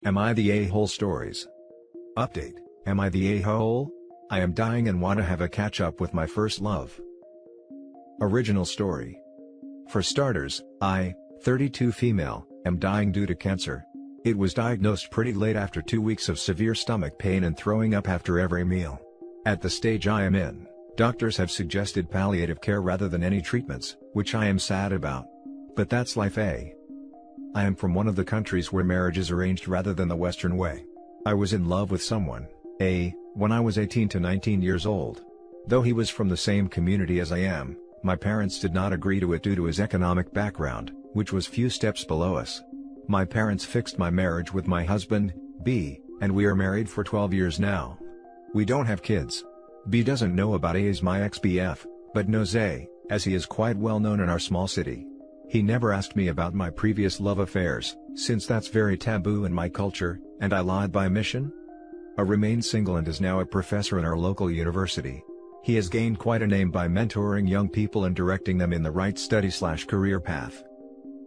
Am I the a-hole stories? Update, am I the a-hole? I am dying and want to have a catch-up with my first love. Original story. For starters, I, 32 female, am dying due to cancer. It was diagnosed pretty late after 2 weeks of severe stomach pain and throwing up after every meal. At the stage I am in, doctors have suggested palliative care rather than any treatments, which I am sad about. But that's life. I am from one of the countries where marriage is arranged rather than the Western way. I was in love with someone, when I was 18 to 19 years old. Though he was from the same community as I am, my parents did not agree to it due to his economic background, which was few steps below us. My parents fixed my marriage with my husband, B, and we are married for 12 years now. We don't have kids. B doesn't know about A as my ex-BF, but knows A, as he is quite well known in our small city. He never asked me about my previous love affairs, since that's very taboo in my culture, and I lied by mission. A remains single and is now a professor in our local university. He has gained quite a name by mentoring young people and directing them in the right study/career path.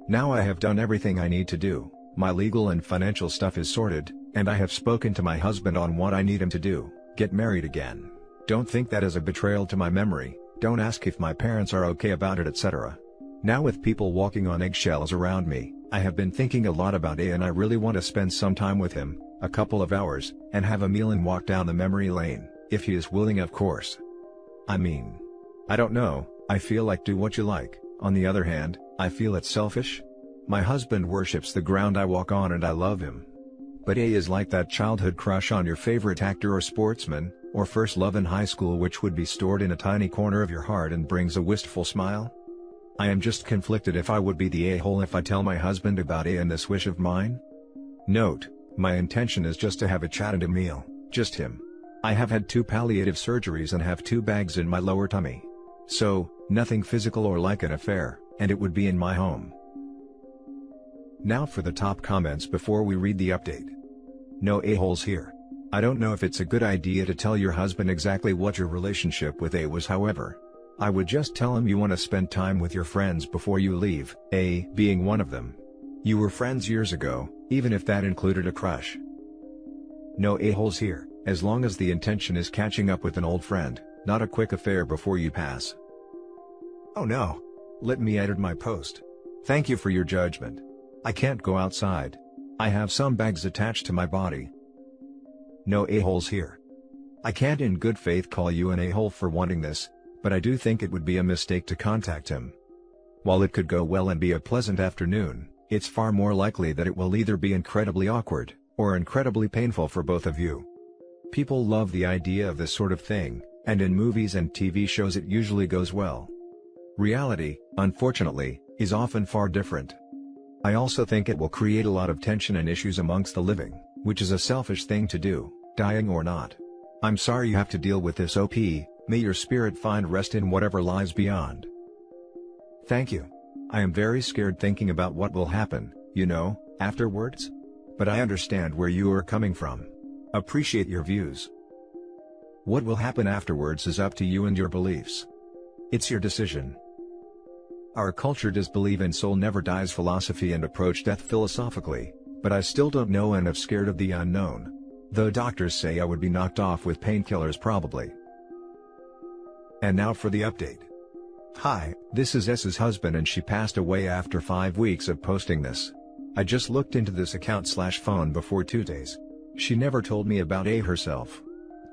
Now I have done everything I need to do, my legal and financial stuff is sorted, and I have spoken to my husband on what I need him to do, get married again. Don't think that as a betrayal to my memory, don't ask if my parents are okay about it, etc. Now with people walking on eggshells around me, I have been thinking a lot about A and I really want to spend some time with him, a couple of hours, and have a meal and walk down the memory lane, if he is willing of course. I mean, I don't know, I feel like do what you like. On the other hand, I feel it's selfish. My husband worships the ground I walk on and I love him. But A is like that childhood crush on your favorite actor or sportsman, or first love in high school which would be stored in a tiny corner of your heart and brings a wistful smile. I am just conflicted if I would be the a-hole if I tell my husband about A and this wish of mine. Note, my intention is just to have a chat and a meal, just him. I have had 2 palliative surgeries and have 2 bags in my lower tummy. So, nothing physical or like an affair, and it would be in my home. Now for the top comments before we read the update. No a-holes here. I don't know if it's a good idea to tell your husband exactly what your relationship with A was, however. I would just tell him you want to spend time with your friends before you leave, A being one of them. You were friends years ago, even if that included a crush. No a-holes here, as long as the intention is catching up with an old friend, not a quick affair before you pass. Oh no! Let me edit my post. Thank you for your judgment. I can't go outside. I have some bags attached to my body. No a-holes here. I can't in good faith call you an a-hole for wanting this, but I do think it would be a mistake to contact him. While it could go well and be a pleasant afternoon, it's far more likely that it will either be incredibly awkward, or incredibly painful for both of you. People love the idea of this sort of thing, and in movies and TV shows it usually goes well. Reality, unfortunately, is often far different. I also think it will create a lot of tension and issues amongst the living, which is a selfish thing to do, dying or not. I'm sorry you have to deal with this, OP. May your spirit find rest in whatever lies beyond. Thank you. I am very scared thinking about what will happen, afterwards. But I understand where you are coming from. Appreciate your views. What will happen afterwards is up to you and your beliefs. It's your decision. Our culture does believe in soul never dies philosophy and approach death philosophically, but I still don't know and am scared of the unknown. Though doctors say I would be knocked off with painkillers probably. And now for the update. Hi, this is S's husband and she passed away after 5 weeks of posting this. I just looked into this account/phone before 2 days. She never told me about A herself.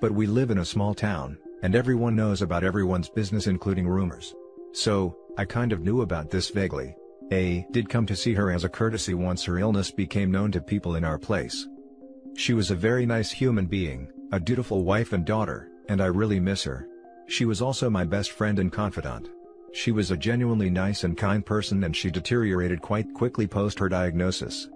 But we live in a small town, and everyone knows about everyone's business including rumors. So, I kind of knew about this vaguely. A did come to see her as a courtesy once her illness became known to people in our place. She was a very nice human being, a dutiful wife and daughter, and I really miss her. She was also my best friend and confidant. She was a genuinely nice and kind person and she deteriorated quite quickly post her diagnosis.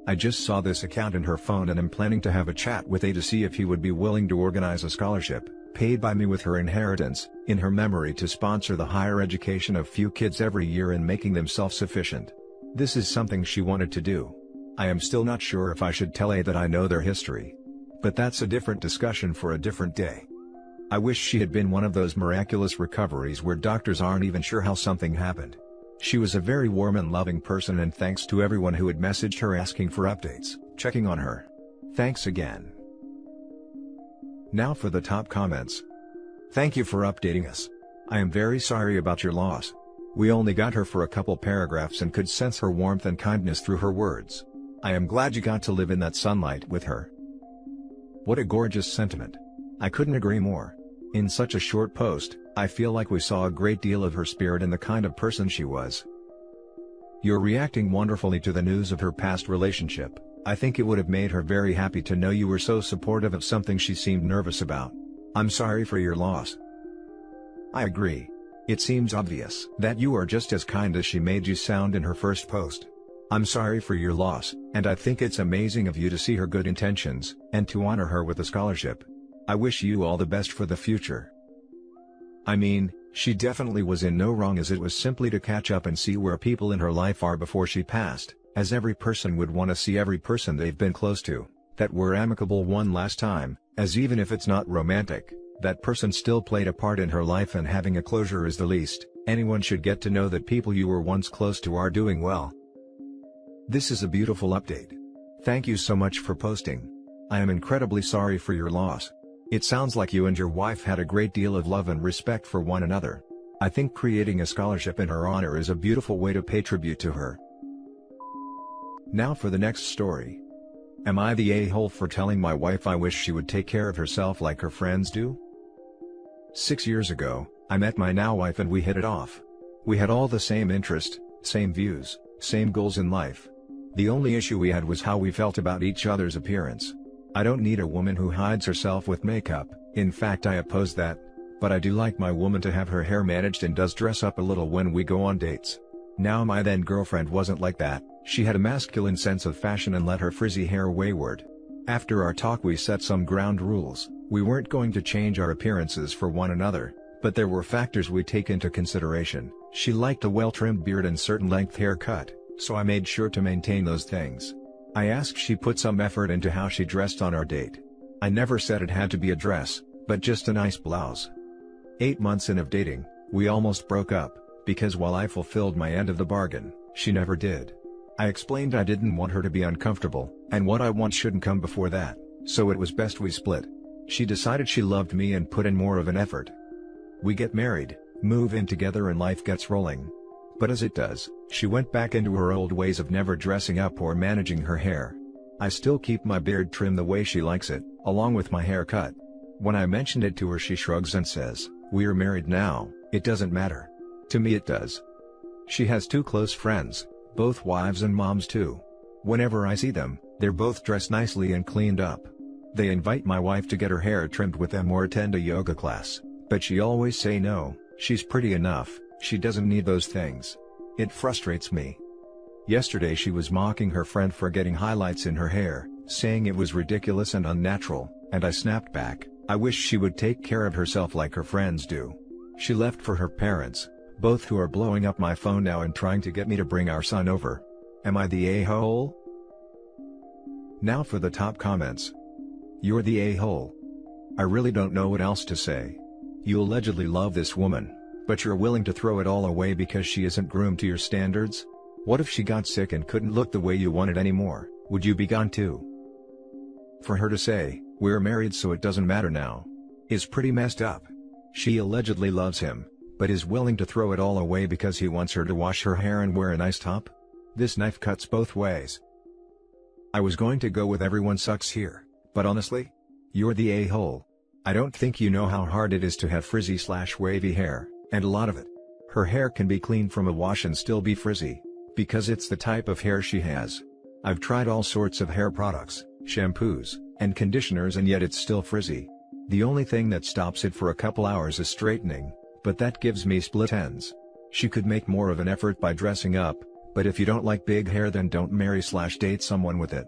I just saw this account in her phone and am planning to have a chat with A to see if he would be willing to organize a scholarship, paid by me with her inheritance, in her memory to sponsor the higher education of few kids every year and making them self-sufficient. This is something she wanted to do. I am still not sure if I should tell A that I know their history. But that's a different discussion for a different day. I wish she had been one of those miraculous recoveries where doctors aren't even sure how something happened. She was a very warm and loving person and thanks to everyone who had messaged her asking for updates. checking on her. Thanks again. Now for the top comments. Thank you for updating us. I am very sorry about your loss. We only got her for a couple paragraphs and could sense her warmth and kindness through her words. I am glad you got to live in that sunlight with her. What a gorgeous sentiment. I couldn't agree more. In such a short post, I feel like we saw a great deal of her spirit and the kind of person she was. You're reacting wonderfully to the news of her past relationship. I think it would have made her very happy to know you were so supportive of something she seemed nervous about. I'm sorry for your loss. I agree. It seems obvious that you are just as kind as she made you sound in her first post. I'm sorry for your loss, and I think it's amazing of you to see her good intentions, and to honor her with a scholarship. I wish you all the best for the future. I mean, she definitely was in no wrong, as it was simply to catch up and see where people in her life are before she passed, as every person would want to see every person they've been close to, that were amicable one last time, as even if it's not romantic, that person still played a part in her life, and having a closure is the least anyone should get to know that people you were once close to are doing well. This is a beautiful update. Thank you so much for posting. I am incredibly sorry for your loss. It sounds like you and your wife had a great deal of love and respect for one another. I think creating a scholarship in her honor is a beautiful way to pay tribute to her. Now for the next story. Am I the a-hole for telling my wife I wish she would take care of herself like her friends do? 6 years ago, I met my now wife and we hit it off. We had all the same interest, same views, same goals in life. The only issue we had was how we felt about each other's appearance. I don't need a woman who hides herself with makeup, in fact I oppose that, but I do like my woman to have her hair managed and does dress up a little when we go on dates. Now my then girlfriend wasn't like that. She had a masculine sense of fashion and let her frizzy hair wayward. After our talk we set some ground rules. We weren't going to change our appearances for one another, but there were factors we take into consideration. She liked a well-trimmed beard and certain length haircut, so I made sure to maintain those things. I asked she put some effort into how she dressed on our date. I never said it had to be a dress, but just a nice blouse. 8 months in of dating, we almost broke up, because while I fulfilled my end of the bargain, she never did. I explained I didn't want her to be uncomfortable, and what I want shouldn't come before that, so it was best we split. She decided she loved me and put in more of an effort. We get married, move in together, and life gets rolling. But as it does, she went back into her old ways of never dressing up or managing her hair. I still keep my beard trimmed the way she likes it, along with my haircut. When I mentioned it to her she shrugs and says, "We are married now, it doesn't matter." To me it does. She has 2 close friends, both wives and moms too. Whenever I see them, they're both dressed nicely and cleaned up. They invite my wife to get her hair trimmed with them or attend a yoga class, but she always say no, she's pretty enough, she doesn't need those things. It frustrates me. Yesterday she was mocking her friend for getting highlights in her hair, saying it was ridiculous and unnatural, and I snapped back, I wish she would take care of herself like her friends do. She left for her parents, both who are blowing up my phone now and trying to get me to bring our son over. Am I the a-hole? Now for the top comments. You're the a-hole. I really don't know what else to say. You allegedly love this woman, but you're willing to throw it all away because she isn't groomed to your standards? What if she got sick and couldn't look the way you wanted anymore? Would you be gone too? For her to say, "We're married so it doesn't matter now," is pretty messed up. She allegedly loves him, but is willing to throw it all away because he wants her to wash her hair and wear a nice top? This knife cuts both ways. I was going to go with everyone sucks here, but honestly, you're the a-hole. I don't think you know how hard it is to have frizzy/wavy hair, and a lot of it. Her hair can be cleaned from a wash and still be frizzy, because it's the type of hair she has. I've tried all sorts of hair products, shampoos, and conditioners, and yet it's still frizzy. The only thing that stops it for a couple hours is straightening, but that gives me split ends. She could make more of an effort by dressing up, but if you don't like big hair then don't marry/date someone with it.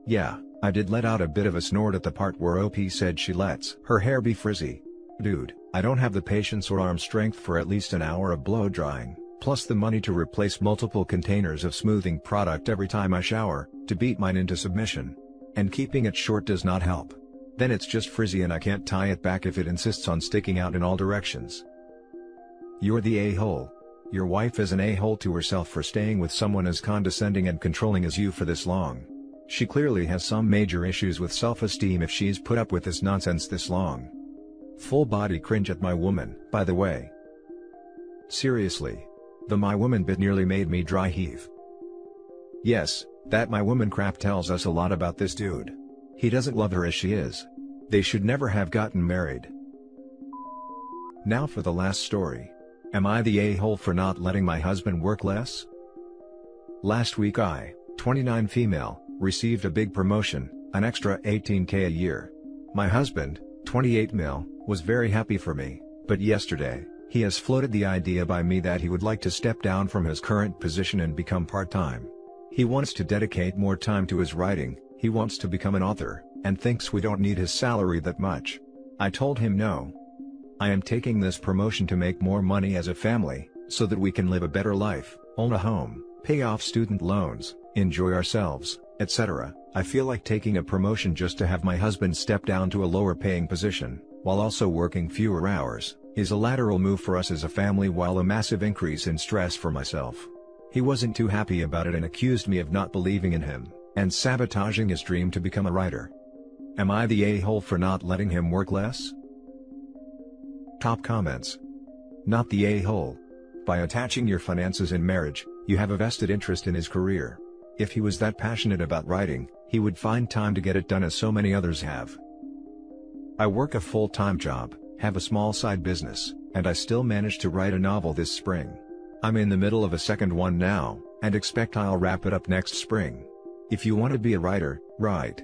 Yeah, I did let out a bit of a snort at the part where OP said she lets her hair be frizzy. Dude, I don't have the patience or arm strength for at least an hour of blow drying, plus the money to replace multiple containers of smoothing product every time I shower, to beat mine into submission. And keeping it short does not help. Then it's just frizzy and I can't tie it back if it insists on sticking out in all directions. You're the a-hole. Your wife is an a-hole to herself for staying with someone as condescending and controlling as you for this long. She clearly has some major issues with self-esteem if she's put up with this nonsense this long. Full body cringe at my woman, by the way. Seriously. The my woman bit nearly made me dry heave. Yes, that my woman crap tells us a lot about this dude. He doesn't love her as she is. They should never have gotten married. Now for the last story. Am I the a-hole for not letting my husband work less? Last week I, 29 female, received a big promotion, an extra 18K a year. My husband, 28 mil, was very happy for me, but yesterday, he has floated the idea by me that he would like to step down from his current position and become part-time. He wants to dedicate more time to his writing, he wants to become an author, and thinks we don't need his salary that much. I told him no. I am taking this promotion to make more money as a family, so that we can live a better life, own a home, pay off student loans, enjoy ourselves, etc. I feel like taking a promotion just to have my husband step down to a lower paying position, while also working fewer hours, is a lateral move for us as a family, while a massive increase in stress for myself. He wasn't too happy about it and accused me of not believing in him, and sabotaging his dream to become a writer. Am I the a-hole for not letting him work less? Top comments. Not the a-hole. By attaching your finances in marriage, you have a vested interest in his career. If he was that passionate about writing, he would find time to get it done as so many others have. I work a full-time job, have a small side business, and I still managed to write a novel this spring. I'm in the middle of a second one now, and expect I'll wrap it up next spring. If you want to be a writer, write.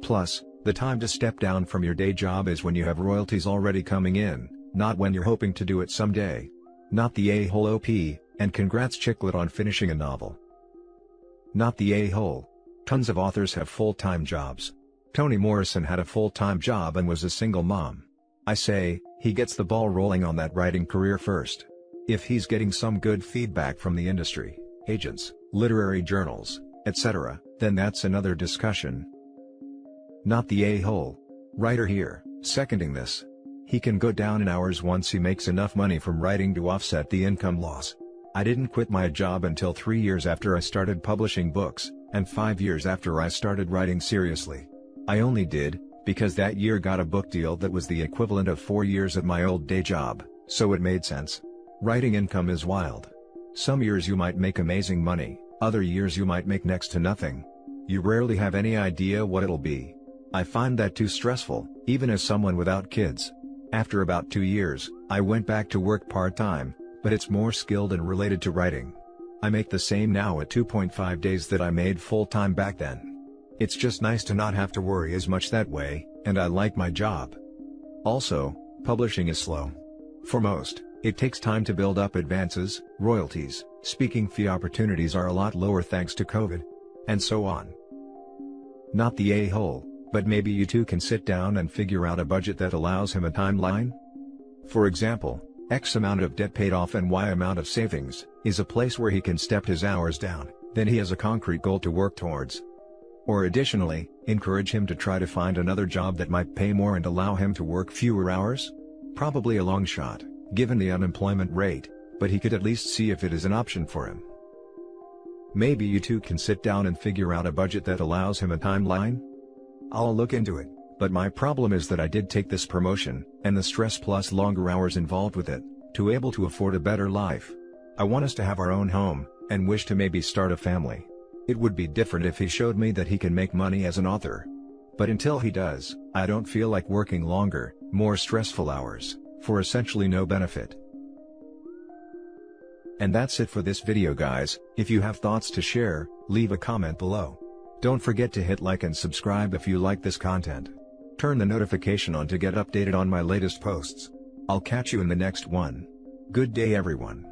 Plus, the time to step down from your day job is when you have royalties already coming in, not when you're hoping to do it someday. Not the a-hole OP, and congrats Chicklet on finishing a novel. Not the a-hole. Tons of authors have full-time jobs. Toni Morrison had a full-time job and was a single mom. I say, he gets the ball rolling on that writing career first. If he's getting some good feedback from the industry, agents, literary journals, etc., then that's another discussion. Not the a-hole. Writer here, seconding this. He can go down in hours once he makes enough money from writing to offset the income loss. I didn't quit my job until 3 years after I started publishing books, and 5 years after I started writing seriously. I only did, because that year got a book deal that was the equivalent of 4 years at my old day job, so it made sense. Writing income is wild. Some years you might make amazing money, other years you might make next to nothing. You rarely have any idea what it'll be. I find that too stressful, even as someone without kids. After about 2 years, I went back to work part-time, but it's more skilled and related to writing. I make the same now at 2.5 days that I made full-time back then. It's just nice to not have to worry as much that way, and I like my job. Also, publishing is slow. For most, it takes time to build up advances, royalties, speaking fee opportunities are a lot lower thanks to COVID. And so on. Not the a-hole, but maybe you two can sit down and figure out a budget that allows him a timeline? For example, X amount of debt paid off and Y amount of savings, is a place where he can step his hours down, then he has a concrete goal to work towards. Or additionally, encourage him to try to find another job that might pay more and allow him to work fewer hours? Probably a long shot, given the unemployment rate, but he could at least see if it is an option for him. Maybe you two can sit down and figure out a budget that allows him a timeline? I'll look into it, but my problem is that I did take this promotion, and the stress plus longer hours involved with it, to able to afford a better life. I want us to have our own home, and wish to maybe start a family. It would be different if he showed me that he can make money as an author. But until he does, I don't feel like working longer, more stressful hours, for essentially no benefit. And that's it for this video guys. If you have thoughts to share, leave a comment below. Don't forget to hit like and subscribe if you like this content. Turn the notification on to get updated on my latest posts. I'll catch you in the next one. Good day everyone.